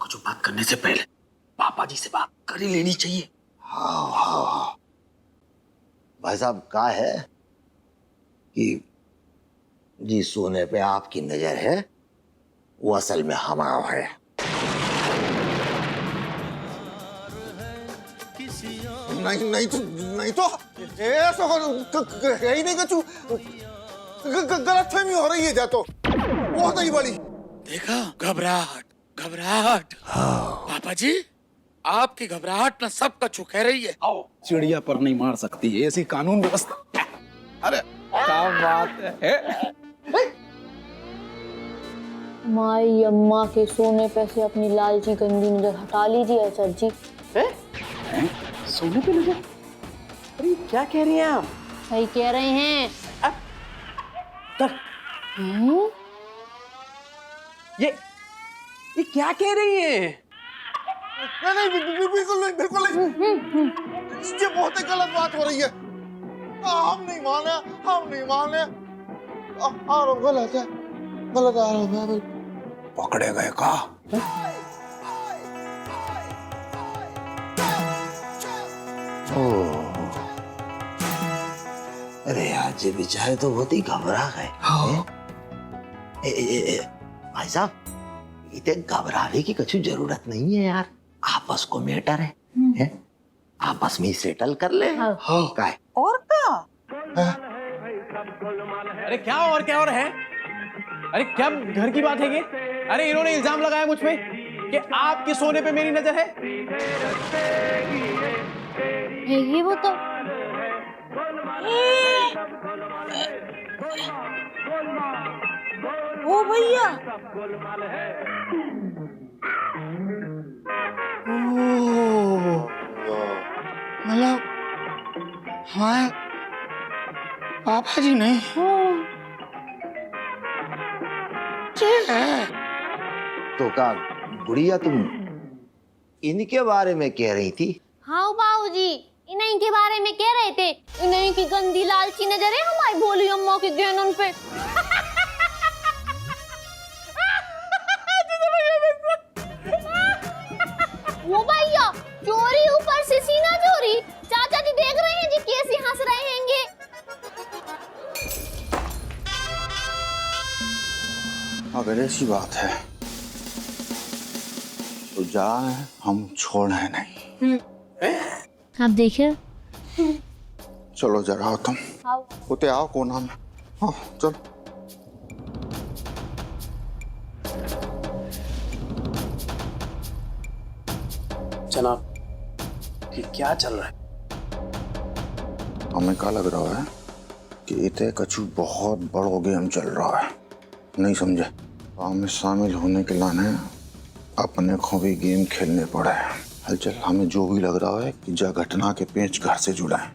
कुछ बात करने से पहले पापा जी से बात कर ही लेनी चाहिए। हाँ हाँ हाँ भाई साहब, कहा है कि जिस सोने पे आपकी नजर है वो असल में हमारा है। नहीं तो ऐसा ही नहीं कचू, गलतफहमी हो रही है। जा तो बहुत ही बड़ी। देखा, घबराहट घबराहट। पापा जी, आपकी घबराहट ना सब कछु कह रही है। चिड़िया पर नहीं मार सकती, ऐसी कानून व्यवस्था। अरे क्या बात है? माई अम्मा के सोने पे से अपनी लालची गंदी नजर हटा लीजिए सर जी। सोने पे नजर? अरे क्या कह रही हैं आप? सही कह रहे हैं। ये क्या कह रही हैं? नहीं, बिल्कुल नहीं, बिल्कुल नहीं। ये बहुत ही गलत बात हो रही है। हम नहीं माने। आरोप गलत है, गलत आरोप है। पकड़े गए का? अरे यार, ये बेचारे तो बहुत ही घबरा गए। भाई साहब, इतने घबराने की कुछ जरूरत नहीं है यार। आपस को मैटर है? आपस में ही सेटल कर ले। का है? और क्या? अरे क्या और है? अरे क्या घर की बात है ये? अरे इन्होंने इल्जाम लगाया मुझ पे कि आपके सोने पे मेरी नजर है। ये वो तो ओ भैया, मतलब हमारे पापा जी नहीं। तो का गुड़िया, तुम इनके बारे में कह रही थी? हाँ बाबूजी, इन्हीं के बारे में कह रहे थे। इन्हीं की गंदी लालची नजर है हमारी भोली अम्मा के गहनों पे। वो भैया, चोरी ऊपर से सीना चोरी। चाचा जी देख रहे हैं जी कैसे हंस रहे हैंगे। अगर ऐसी बात है तो जाए, हम छोड़े नहीं। आप देखिए। चलो जरा आओ तुम। आओ। उते आओ कोना में। हाँ चलो। जनाब, ये क्या चल रहा है? हमें क्या लग रहा है कि इतने कछु बहुत बड़ो गेम चल रहा है, नहीं समझे? हमें शामिल होने के लाने अपने को भी गेम खेलने पड़े। हलचल, हमें जो भी लग रहा है कि जा घटना के पेंच घर से जुड़ा है,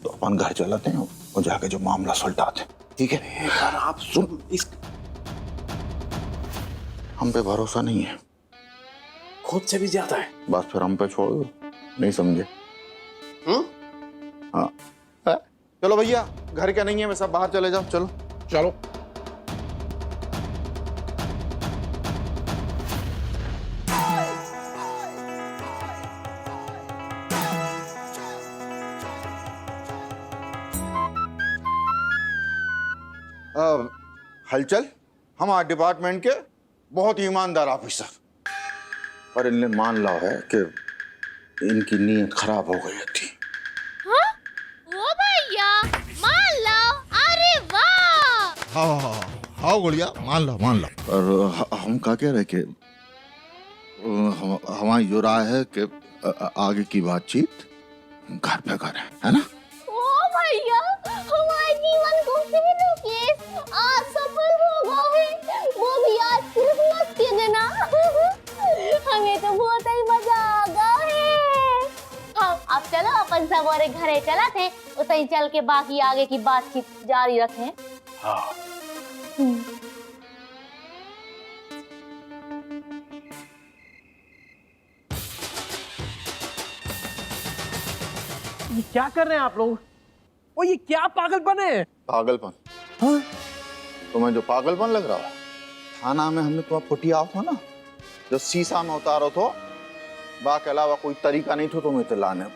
तो अपन घर चलाते हैं और जाके जो मामला सुलझाते हैं, ठीक है? यार आप सुन, इस हम पे भरोसा नहीं है, खुद से भी ज्यादा है। बस फिर हम पे छोड़ दो, नहीं समझे? हाँ चलो भैया, घर क्या नहीं है, मैं सब बाहर चले जाओ। चलो चलो। हलचल हमारे डिपार्टमेंट के बहुत ही ईमानदार ऑफिसर। पर इनने मान ला है कि इनकी नीयत खराब हो गई थी। हाँ? वो भैया, मान लो। अरे वाह। हाँ गुड़िया, मान लो। और हम क्या कह रहे कि हमारी जो राय है कि आगे की बातचीत घर पे करें, है ना? ओ भैया, हमारे जीवन को पहलू केस आज सफल हो गए। वो भी आज क्रिसमस के दिन। हमें तो बहुत ही मजा आ गया है। हाँ, अब चलो अपन सब और घरे चला थे, उसे ही चल के बाकी आगे की बातचीत जारी रखें। हाँ। ये क्या कर रहे हैं आप लोग? ओ ये क्या पागलपन है? पागलपन? हाँ? तुम्हें जो पागलपन लग रहा है, थाना में हमने तुम्हारा फुटिया था ना, जो शीशा में उतारो तो बाके अलावा कोई तरीका नहीं था तुम्हें इतने लाने को।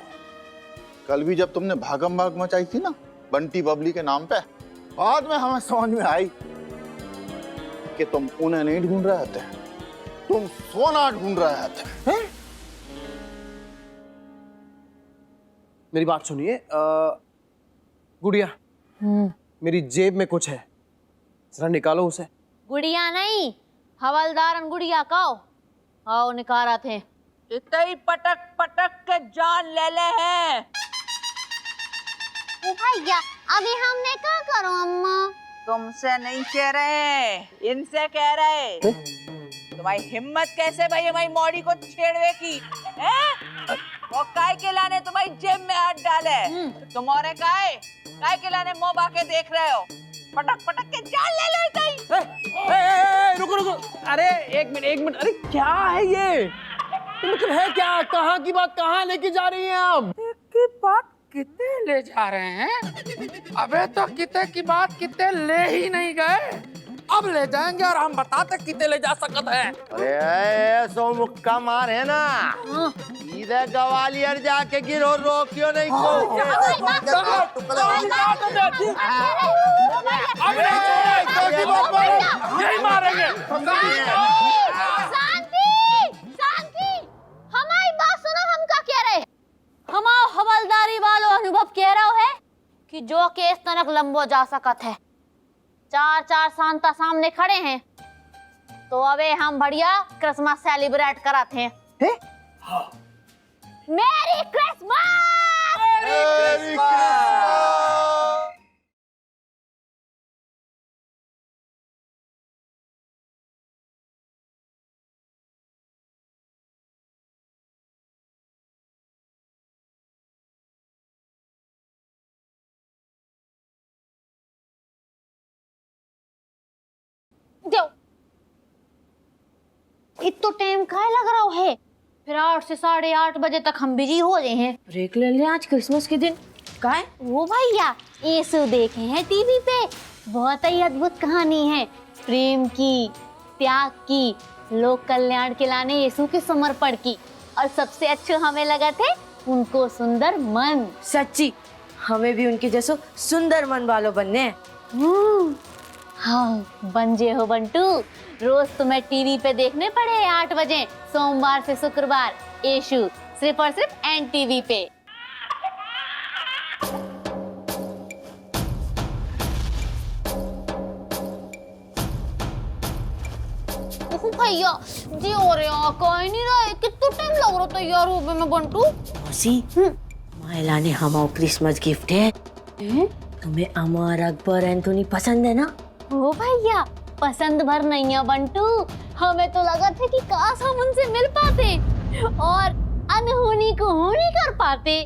कल भी जब तुमने भागम भाग मचाई थी ना बंटी बबली के नाम पे, बाद में हमें समझ में आई कि तुम उन्हें नहीं ढूंढ रहे थे, तुम सोना ढूंढ रहे थे। मेरी बात सुनिए, गुड़िया, मेरी जेब में कुछ है, जरा निकालो उसे। गुड़िया नहीं, हवलदार गुड़िया कहो। आओ निकारा थे। इतना ही पटक पटक के जान ले ले है। ओ भैया, अभी हमने क्या करो अम्मा? तुमसे नहीं कह रहे, इनसे कह रहे। तुम्हारी हिम्मत कैसे भाई हमारी मौड़ी को छेड़वे की है? वो काय के लाने तुम्हारी जेब में हाथ डाले, तुम्हारे काय के लाने मुंह बाके देख रहे हो? पटक पटक के जान ले लो इतना। रुको रुको, अरे एक मिनट, अरे क्या है ये? मतलब है क्या? कहाँ की बात कहाँ लेके जा रही हैं आप? की बात कितने ले जा रहे हैं? अबे तो किते की बात किते ले ही नहीं गए, अब ले जाएंगे और हम बताते किते ले जा सकत है। अरे सो मुक्का मार है ना, सीधे ग्वालियर जाके गिरो, रोकियो नहीं यही मारेंगे। शांति, शांति, हमारी बात सुनो। हम क्या कह रहे? हमारा हवलदारी वालों अनुभव कह रहा है कि जो केस तनक लंबो जा सकत है, चार सांता सामने खड़े हैं, तो अबे हम बढ़िया क्रिसमस सेलिब्रेट कराते हैं। मेरी क्रिसमस! दो। इतना टाइम काहे लग रहा है? फिर 8 से 8:30 बजे तक हम बिजी हो गए हैं। ब्रेक ले ले आज क्रिसमस के दिन। काहे? वो भैया यीशु देखे हैं टीवी पे, बहुत ही अद्भुत कहानी है, प्रेम की, त्याग की, लोक कल्याण के लाने यीशु के समर्पण की, और सबसे अच्छा हमें लगा थे उनको सुंदर मन। सच्ची हमें भी उनके जैसो सुंदर मन वालों बनने हैं। हाँ बन जे हो बंटू, रोज तुम्हें टीवी पे देखने पड़े 8 बजे सोमवार से शुक्रवार यीशु, सिर्फ और सिर्फ NTV पे। भैया जी हो रहा कोई नहीं रहा, कितना टाइम लग रहा था यार वो में बंटू। मौसी, मायला ने हमारा क्रिसमस गिफ्ट है। तुम्हें अमर अकबर एंथोनी पसंद है ना? ओ भैया पसंद भर नहीं है बंटू, हमें तो लगा था कि काश हम उनसे मिल पाते और अनहोनी को होनी कर पाते।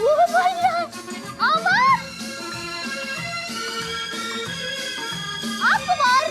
ओ भैया अमर, अकबर।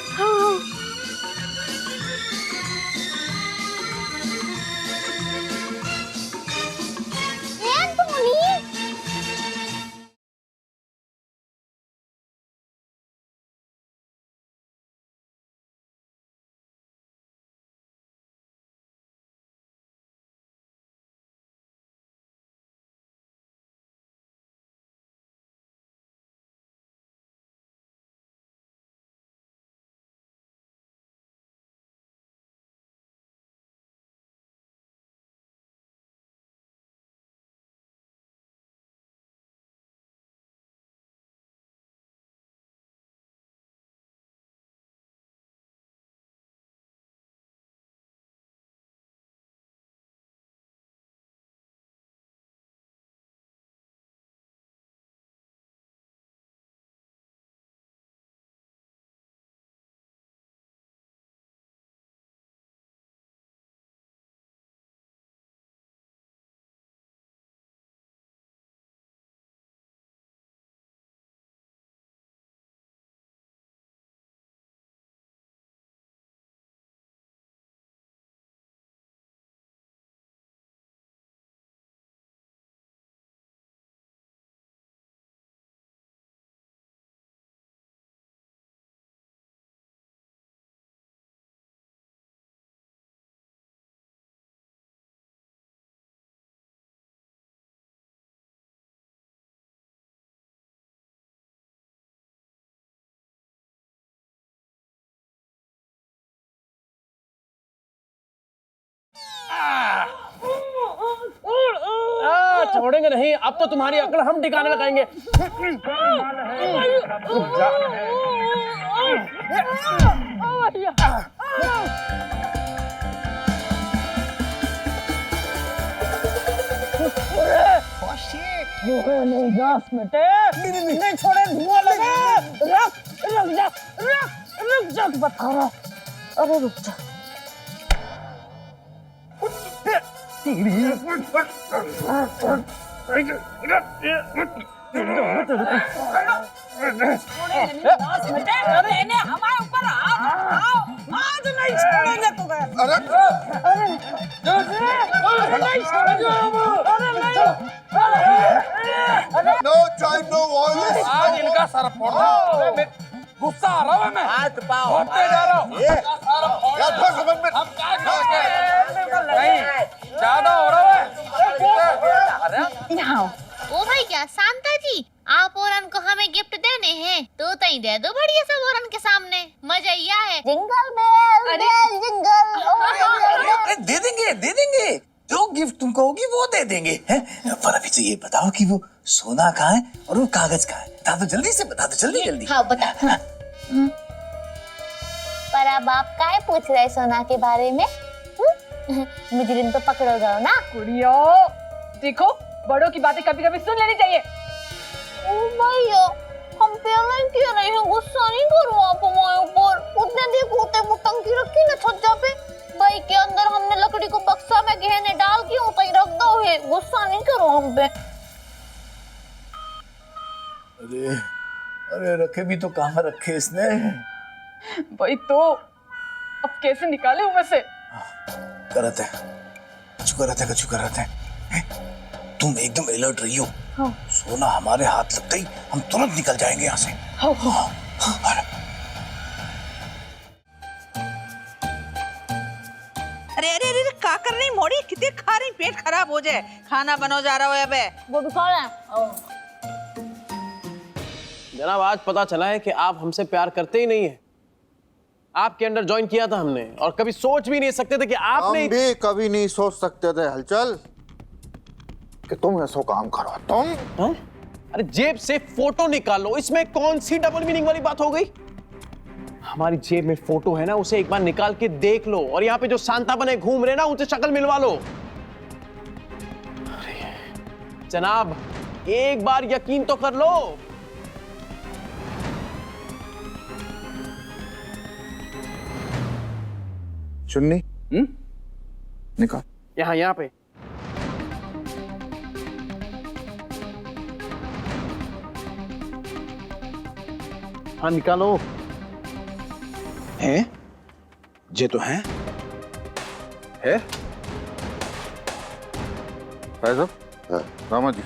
छोड़ेंगे नहीं, अब तो तुम्हारी अकल हम ठिकाने लगाएंगे। नहीं छोड़े, धुआं लगा। रुक जा बता रहा। अरे रुक जा। हमारे ऊपर आज नहीं छोड़ेंगे तुम्हें। No time, no violence. आज इनका सर फोड़ दो। गुस्सा आ रहा है मैं। हाथ पाओ फोड़ते जा रहा हूँ। यार बस समझ में हम क्या करेंगे? नहीं, ज्यादा हो रहा है। ओ भैया शांता जी, आप औरन को हमें गिफ्ट देने हैं तो तई दे दो बढ़िया सब औरन के सामने। मजा यह है। Jingle bell bell jingle. दे देंगे जो गिफ्ट तुमको होगी वो दे देंगे हैं? पर अभी तो ये बताओ कि वो सोना कहाँ है और वो कागज कहाँ है? बता दो जल्दी से, बता दो जल्दी। हाँ बता। पर अब आप काहे पूछ रहे सोना के बारे में? मुजरिम तो पकड़ो जाओ ना। कुड़ियो देखो, बड़ों की बातें कभी कभी सुन लेनी चाहिए। ओ भैया, हम पहले क्यों नहीं हैं? गुस्सा नहीं करो आप हमारे ऊपर। उतने देखो उतने वो टंकी रखी ना छज्जा पे, भाई के अंदर हमने लकड़ी को बक्सा में गहने डाल के उतई रख दो है। गुस्सा नहीं करो हम पे। अरे रखे भी तो कहाँ रखे इसने? भाई तो अब कैसे निकाले उनमें से? करते कछु करते हैं। तुम एकदम अलर्ट रही हो। हाँ। सोना हमारे हाथ लगते ही हम तुरंत निकल जाएंगे यहाँ से। हाँ। अरे क्या कर रही मोड़ी? कितने खा रही? पेट खराब हो जाए। खाना बनो जा रहा हो अबे। वो भी खा रहे हैं। जनाब आज पता चला है कि आप हमसे प्यार करते ही नहीं है। आपके अंडर ज्वाइन किया था हमने और कभी सोच भी नहीं सकते थे कि आपने हम भी कभी नहीं सोच सकते थे हलचल कि तुम ऐसा काम करो। तुम हाँ? अरे जेब से फोटो निकालो, इसमें कौन सी डबल मीनिंग वाली बात हो गई? हमारी जेब में फोटो है ना, उसे एक बार निकाल के देख लो और यहाँ पे जो शांता बने घूम रहे ना उनसे शक्ल मिलवा लो। अरे जनाब एक बार यकीन तो कर लो। चुन्नी निकाल। यहाँ पे हाँ निकालो। हैं? ये तो हैं? है? फैज़ल? रामा जी,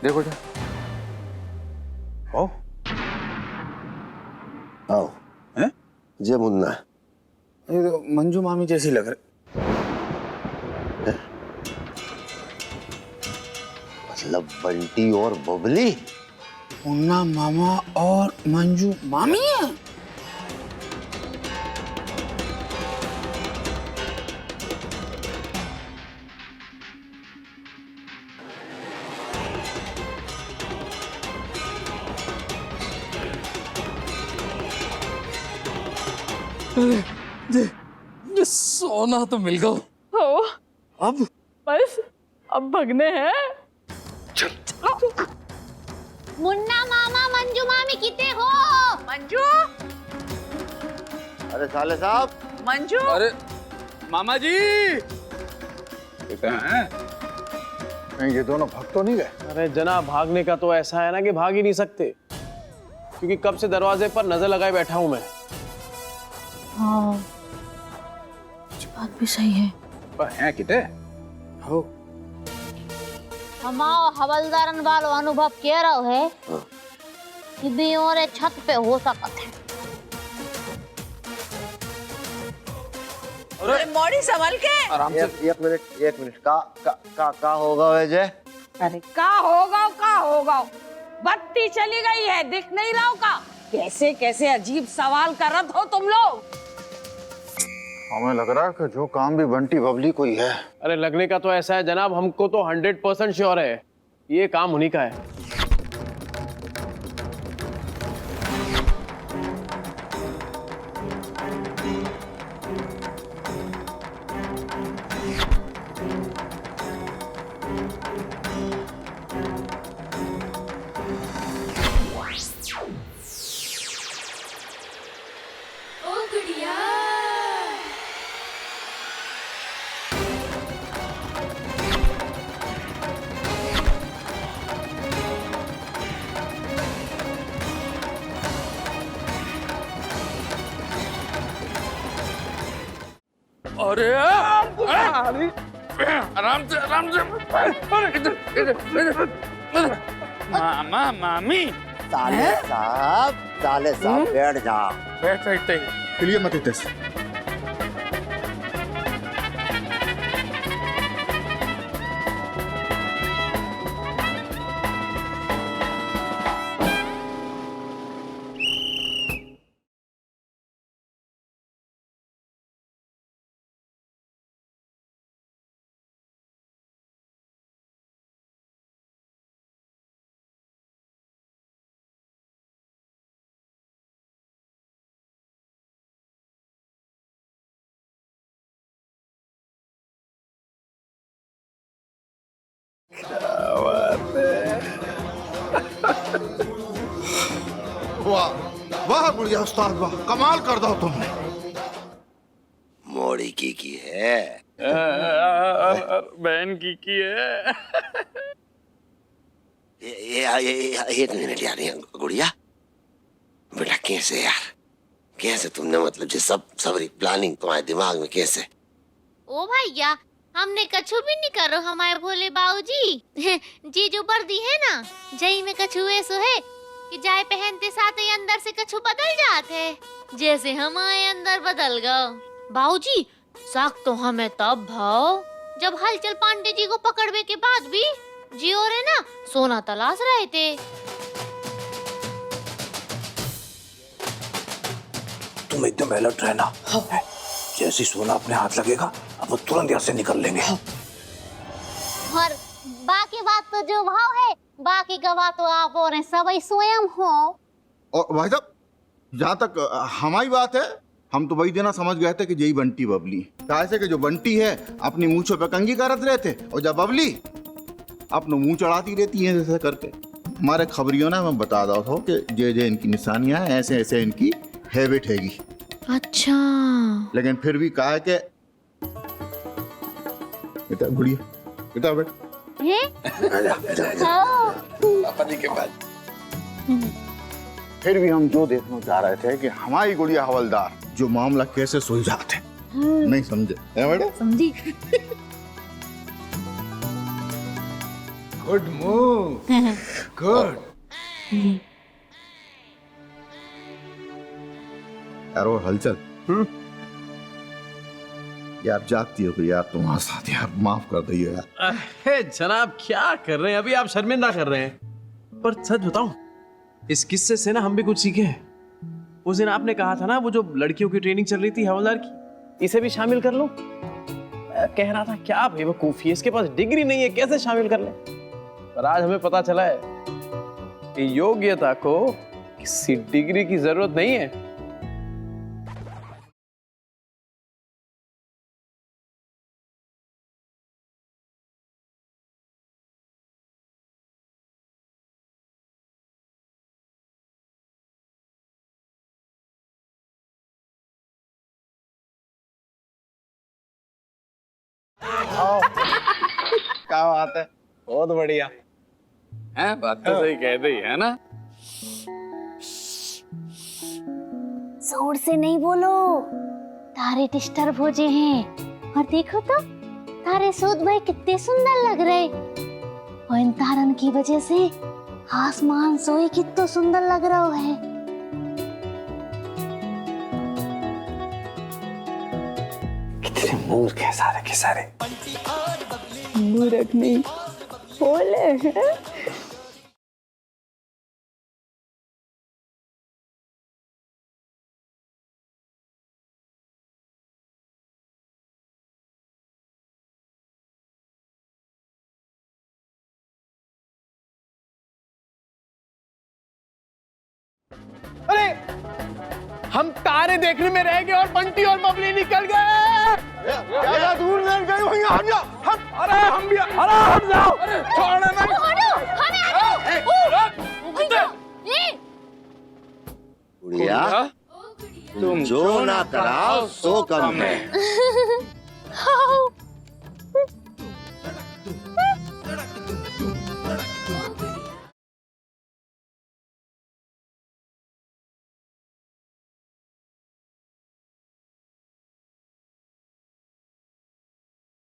देखो जा। आओ। आओ हैं? जय मुन्ना। ये तो मंजू मामी जैसी लग रही। मतलब बंटी और बबली? मुन्ना मामा और मंजू मामी है? ये सोना तो मिल गया। हो अब बस अब भगने हैं। मुन्ना मामा मंजू मामी कितने हो? मंजू, अरे साले साहब। मंजू, अरे मामा जी नहीं ये दोनों भाग तो नहीं गए? अरे जनाब भागने का तो ऐसा है ना कि भाग ही नहीं सकते, क्योंकि कब से दरवाजे पर नजर लगाए बैठा हूं मैं। हाँ बात भी सही है। पर हैं किते? हो हमारा हवलदारन वालो अनुभव कह रहा है कि बियोरे छत पे हो सकत है। अरे मोड़ी संभल के। आराम से। एक मिनट का होगा वैसे? अरे का होगा? बत्ती चली गई है, दिख नहीं रहा का? कैसे कैसे अजीब सवाल कर रहे हो तुम लोग? हमें लग रहा है कि जो काम भी बंटी बबली को ही है। अरे लगने का तो ऐसा है जनाब, हमको तो 100% श्योर है ये काम उन्हीं का है। अरे आराम से आराम से। मामा मामी साले साहब बैठ जाओ। बैठ सकते चलिए मत इतने से। वाह वाह गुड़िया उस्ताद वाह, कमाल कर दो तुमने। मोड़ी की है। बहन की है। एक मिनट यार, गुड़िया बेटा कैसे यार, कैसे तुमने मतलब जो सबरी प्लानिंग तुम्हारे दिमाग में कैसे? ओ भैया, हमने कछु भी नहीं करो हमारे भोले बाबूजी। जी जो बर्दी है ना, जई में कछु ऐसो है कि जाए पहनते साथ ही अंदर से कछु बदल जाते, जैसे हमारे अंदर बदल गए। बाबूजी साख तो हमें तब भाव जब हलचल पांडे जी को पकड़वे के बाद भी जी और है ना सोना तलाश रहे थे। तुम एकदम अलर्ट रहना। जैसे सोना अपने हाथ लगेगा अब वो तुरंत यहाँ से निकल लेंगे। और बाकी बात तो जो भाव है, बाकी का बात तो आप और सभी स्वयं हो। और भाई साहब जहाँ तक हमारी बात है, हम तो वही देना समझ गए थे कि यही बंटी बबली। कैसे कि जो बंटी है अपनी मूंछों पे कंघी करते रहते और जब बबली अपना मुंह चढ़ाती रहती है जैसे करके। हमारे खबरियों ने हमें बता दो हो कि जे इनकी निशानियां हैं, ऐसे ऐसे इनकी हैबिट हैगी। अच्छा लेकिन फिर भी कहा कि बेटा गुड़िया बेटा बेटा पापा जी के पास। फिर भी हम जो देखना चाह रहे थे कि हमारी गुड़िया हवलदार जो मामला कैसे सुलझाते नहीं समझे है बेटा? समझी। Good move good. यार वो हलचल यार जाती हो यार तुम्हारे साथ, यार माफ कर दो यार। अरे जनाब क्या कर रहे हैं, अभी आप शर्मिंदा कर रहे हैं। पर सच बताऊं, इस किस्से से ना हम भी कुछ सीखे हैं। उस दिन आपने कहा था ना वो जो लड़कियों की ट्रेनिंग चल रही थी हवलदार की, इसे भी शामिल कर लो। मैं कह रहा था क्या बेवकूफी है, इसके पास डिग्री नहीं है, कैसे शामिल कर ले। पर आज हमें पता चला है कि योग्यता को किसी डिग्री की जरूरत नहीं है। क्या बात है, बहुत बढ़िया हैं, बात तो सही कह रही है ना। जोर से नहीं बोलो, तारे डिस्टर्ब हो जे हैं। और देखो तो तारे सूद भाई कितने सुंदर लग रहे, और इन तारन की वजह से आसमान सोई कितना सुंदर लग रहा है। कितने मूर्ख है सारे के सारे। मूर्ख नहीं बोले हैं। अरे हम तारे देखने में रह गए और बंटी और बबली निकल गए। ज्यादा दूर नहीं गए भैया, हम जा अरे हम भी, अरे हम जाओ, छोड़ना नहीं। गुड़िया, तुम जो ना कराओ सो कम है।